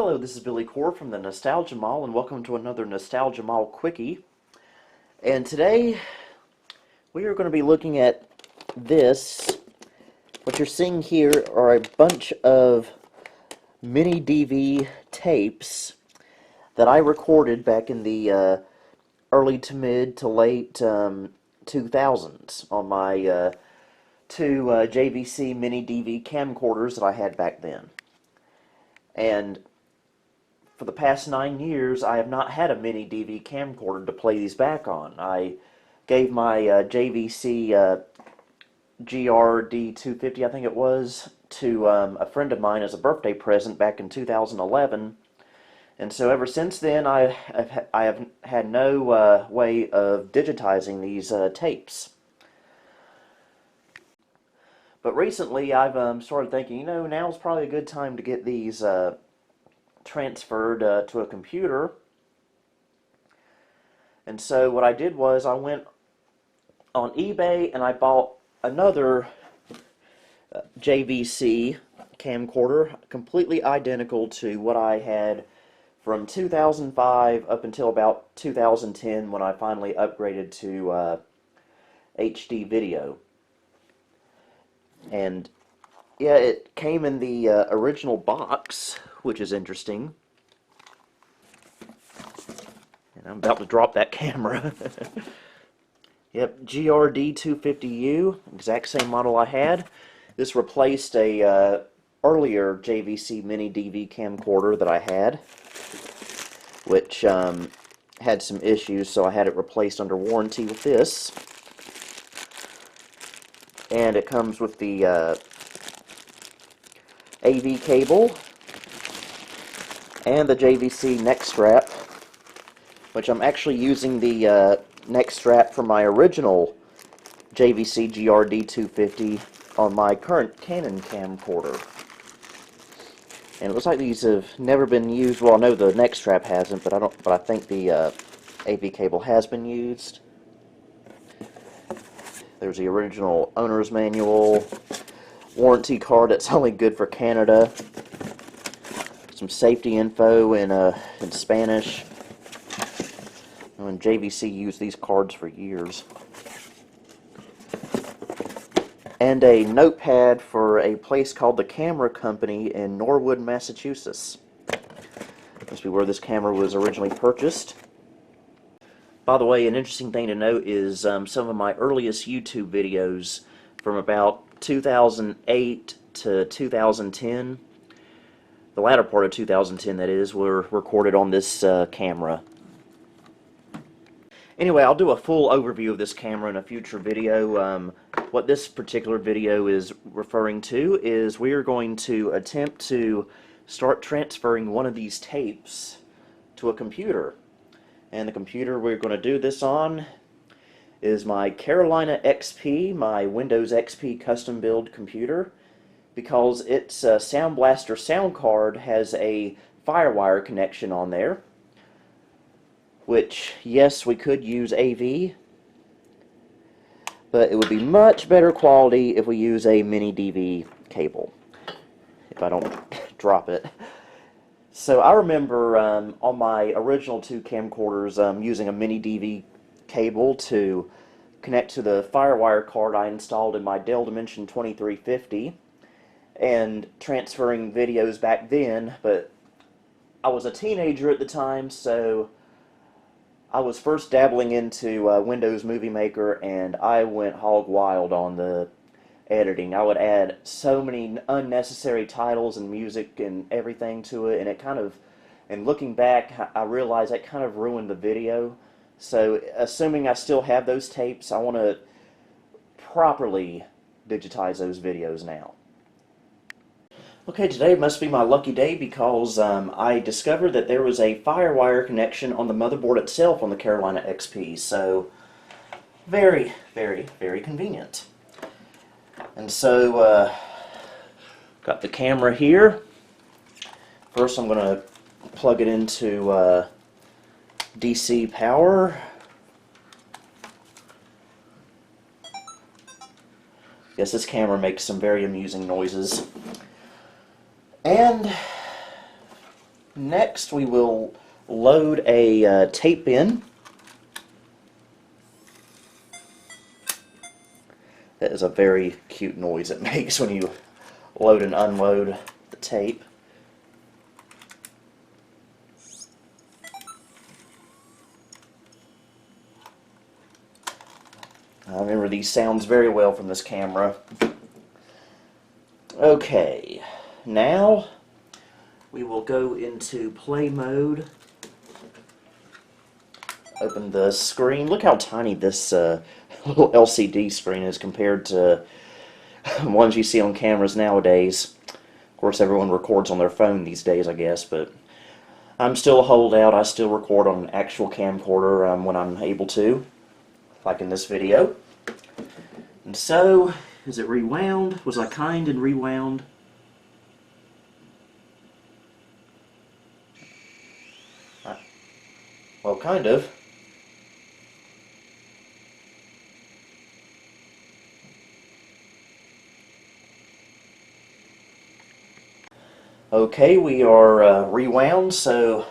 Hello, this is Billy Core from the Nostalgia Mall, and welcome to another Nostalgia Mall Quickie. And today, we are going to be looking at this. What you're seeing here are a bunch of MiniDV tapes that I recorded back in the early to mid to late 2000s on my two JVC MiniDV camcorders that I had back then. And for the past 9 years, I have not had a MiniDV camcorder to play these back on. I gave my JVC GRD250, I think it was, to a friend of mine as a birthday present back in 2011. And so ever since then, I have had no way of digitizing these tapes. But recently, I've started thinking, now's probably a good time to get these transferred to a computer. And so what I did was I went on eBay and I bought another JVC camcorder, completely identical to what I had from 2005 up until about 2010 when I finally upgraded to HD video. And yeah, it came in the original box, which is interesting. And I'm about to drop that camera. Yep, GRD250U, exact same model I had. This replaced a earlier JVC MiniDV camcorder that I had, which had some issues, so I had it replaced under warranty with this. And it comes with the AV cable and the JVC neck strap, which I'm actually using the neck strap from my original JVC GRD250 on my current Canon camcorder. And it looks like these have never been used. Well, I know the neck strap hasn't, but I think the AV cable has been used. There's the original owner's manual, warranty card that's only good for Canada, some safety info in Spanish. And JVC used these cards for years. And a notepad for a place called the Camera Company in Norwood, Massachusetts. Must be where this camera was originally purchased. By the way, an interesting thing to note is some of my earliest YouTube videos from about 2008 to 2010, the latter part of 2010 that is, were recorded on this camera. Anyway, I'll do a full overview of this camera in a future video. What this particular video is referring to is we are going to attempt to start transferring one of these tapes to a computer. And the computer we're going to do this on is my Carolina XP, my Windows XP custom build computer, because its Sound Blaster sound card has a Firewire connection on there, which, yes, we could use AV, but it would be much better quality if we use a MiniDV cable, if I don't drop it. So I remember on my original two camcorders using a MiniDV cable to connect to the Firewire card I installed in my Dell Dimension 2350 and transferring videos back then, but I was a teenager at the time, so I was first dabbling into Windows Movie Maker, and I went hog wild on the editing. I would add so many unnecessary titles and music and everything to it, and it kind of, and looking back, I realized that kind of ruined the video. So assuming I still have those tapes, I want to properly digitize those videos now. Okay, today must be my lucky day because I discovered that there was a Firewire connection on the motherboard itself on the Carolina XP, so very, very, very convenient. And so, got the camera here. First I'm going to plug it into DC power. Yes, this camera makes some very amusing noises. And Next, we will load a tape in. That is a very cute noise it makes when you load and unload the tape. I remember these sounds very well from this camera. Okay, now we will go into play mode. Open the screen. Look how tiny this little LCD screen is compared to ones you see on cameras nowadays. Of course, everyone records on their phone these days, I guess, but I'm still a holdout. I still record on an actual camcorder when I'm able to, like in this video. And so, is it rewound? Was I kind and rewound? Well, kind of. Okay, we are rewound, so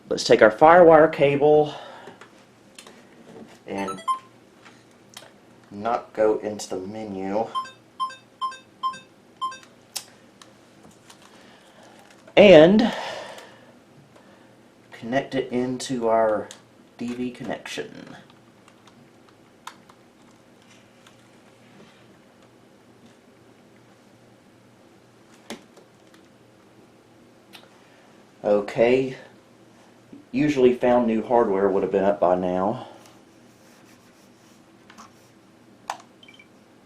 let's take our Firewire cable and not go into the menu. And connect it into our DV connection. Okay, usually found new hardware would have been up by now.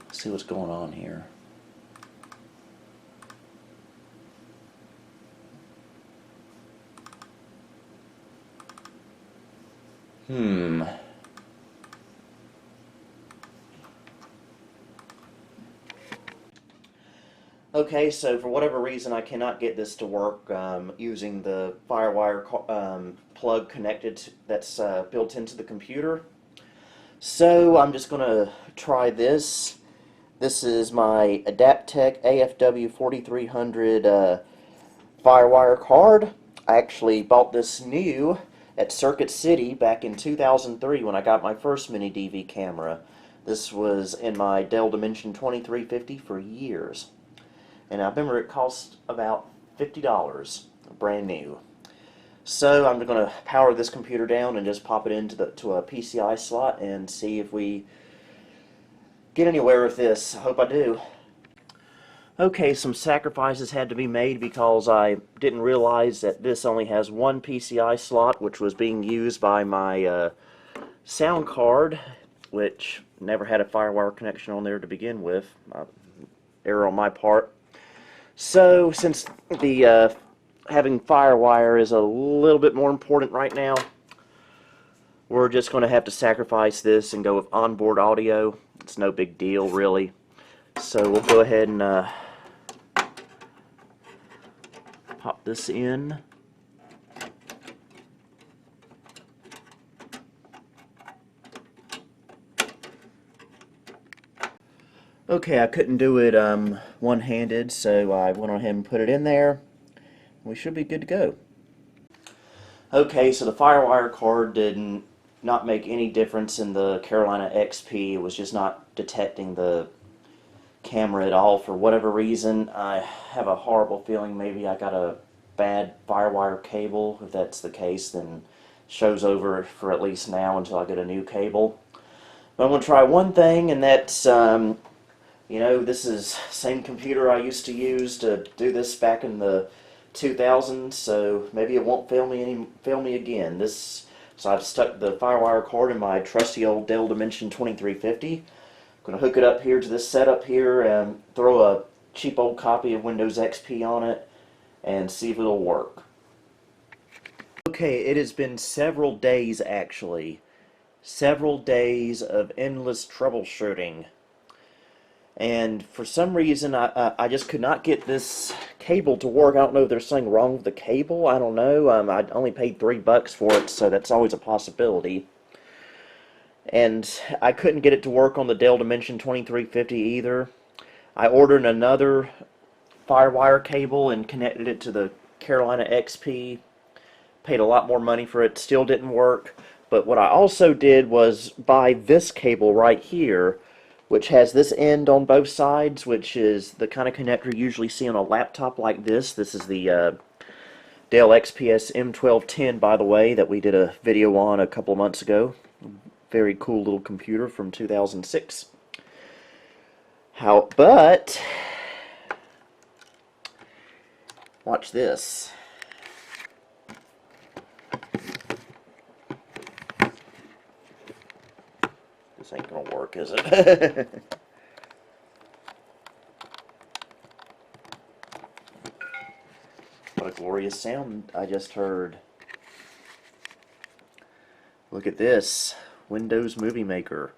Let's see what's going on here. Okay, so for whatever reason I cannot get this to work using the Firewire plug that's built into the computer. So I'm just going to try this. This is my Adaptec AFW 4300 Firewire card. I actually bought this new at Circuit City back in 2003 when I got my first MiniDV camera. This was in my Dell Dimension 2350 for years. And I remember it cost about $50, brand new. So I'm going to power this computer down and just pop it into a PCI slot and see if we get anywhere with this. I hope I do. Okay, some sacrifices had to be made because I didn't realize that this only has one PCI slot, which was being used by my sound card, which never had a Firewire connection on there to begin with. Error on my part. So, since the having Firewire is a little bit more important right now, we're just going to have to sacrifice this and go with onboard audio. It's no big deal, really. So we'll go ahead and pop this in. Okay, I couldn't do it one-handed, so I went ahead and put it in there. We should be good to go. Okay, so the Firewire card did not make any difference in the Carolina XP. It was just not detecting the camera at all for whatever reason. I have a horrible feeling maybe I got a bad Firewire cable. If that's the case, then show's over for at least now until I get a new cable. But I'm going to try one thing, and that's you know, this is the same computer I used to use to do this back in the 2000s, so maybe it won't fail me again. So I've stuck the Firewire cord in my trusty old Dell Dimension 2350. I'm going to hook it up here to this setup here and throw a cheap old copy of Windows XP on it and see if it'll work. Okay, it has been several days actually. Several days of endless troubleshooting. And for some reason, I just could not get this cable to work. I don't know if there's something wrong with the cable. I don't know. I only paid $3 for it, so that's always a possibility. And I couldn't get it to work on the Dell Dimension 2350 either. I ordered another Firewire cable and connected it to the Carolina XP. Paid a lot more money for it, still didn't work. But what I also did was buy this cable right here, which has this end on both sides, which is the kind of connector you usually see on a laptop like this. This is the Dell XPS M1210, by the way, that we did a video on a couple of months ago. Very cool little computer from 2006. But watch this. This ain't gonna work, is it? What a glorious sound I just heard. Look at this. Windows Movie Maker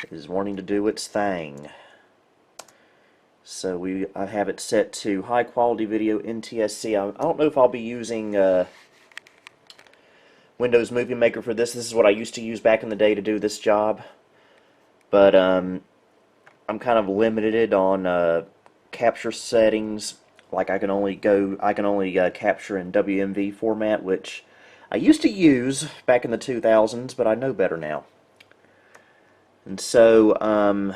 is wanting to do its thing. So I have it set to high quality video NTSC. I don't know if I'll be using Windows Movie Maker for this. This is what I used to use back in the day to do this job. But I'm kind of limited on capture settings. Like I can only capture in WMV format, which I used to use back in the 2000s, but I know better now. And so, are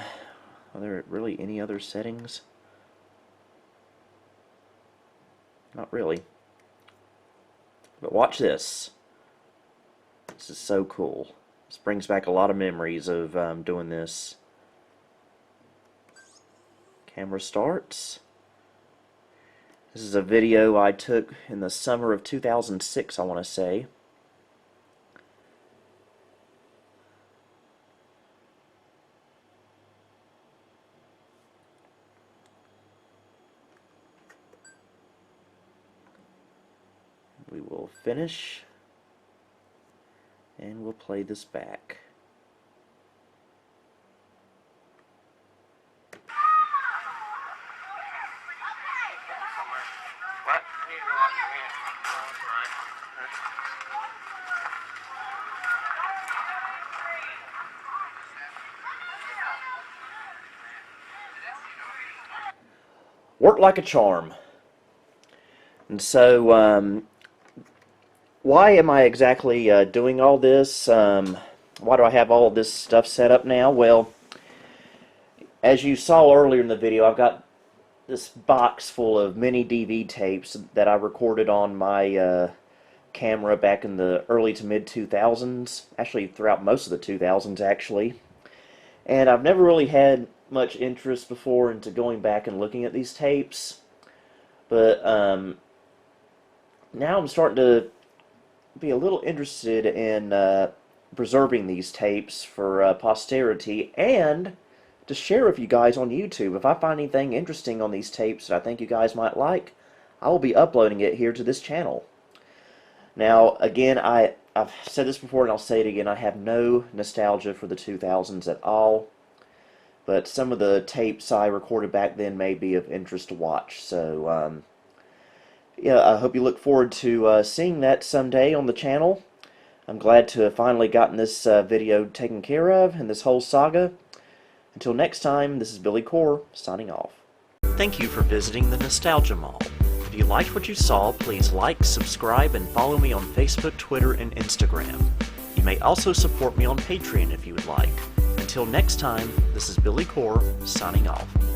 there really any other settings? Not really. But watch this. This is so cool. This brings back a lot of memories of doing this. Camera starts. This is a video I took in the summer of 2006, I want to say. We will finish, and we'll play this back. Worked like a charm. And so, why am I exactly doing all this? Why do I have all this stuff set up now? Well, as you saw earlier in the video, I've got this box full of MiniDV tapes that I recorded on my camera back in the early to mid 2000s. Actually, throughout most of the 2000s, actually. And I've never really had much interest before into going back and looking at these tapes. But now I'm starting to be a little interested in preserving these tapes for posterity and to share with you guys on YouTube. If I find anything interesting on these tapes that I think you guys might like, I will be uploading it here to this channel. Now, again, I've said this before and I'll say it again, I have no nostalgia for the 2000s at all, but some of the tapes I recorded back then may be of interest to watch. So, yeah, I hope you look forward to seeing that someday on the channel. I'm glad to have finally gotten this video taken care of in this whole saga. Until next time, this is Billy Core, signing off. Thank you for visiting the Nostalgia Mall. If you liked what you saw, please like, subscribe, and follow me on Facebook, Twitter, and Instagram. You may also support me on Patreon if you would like. Until next time, this is Billy Core, signing off.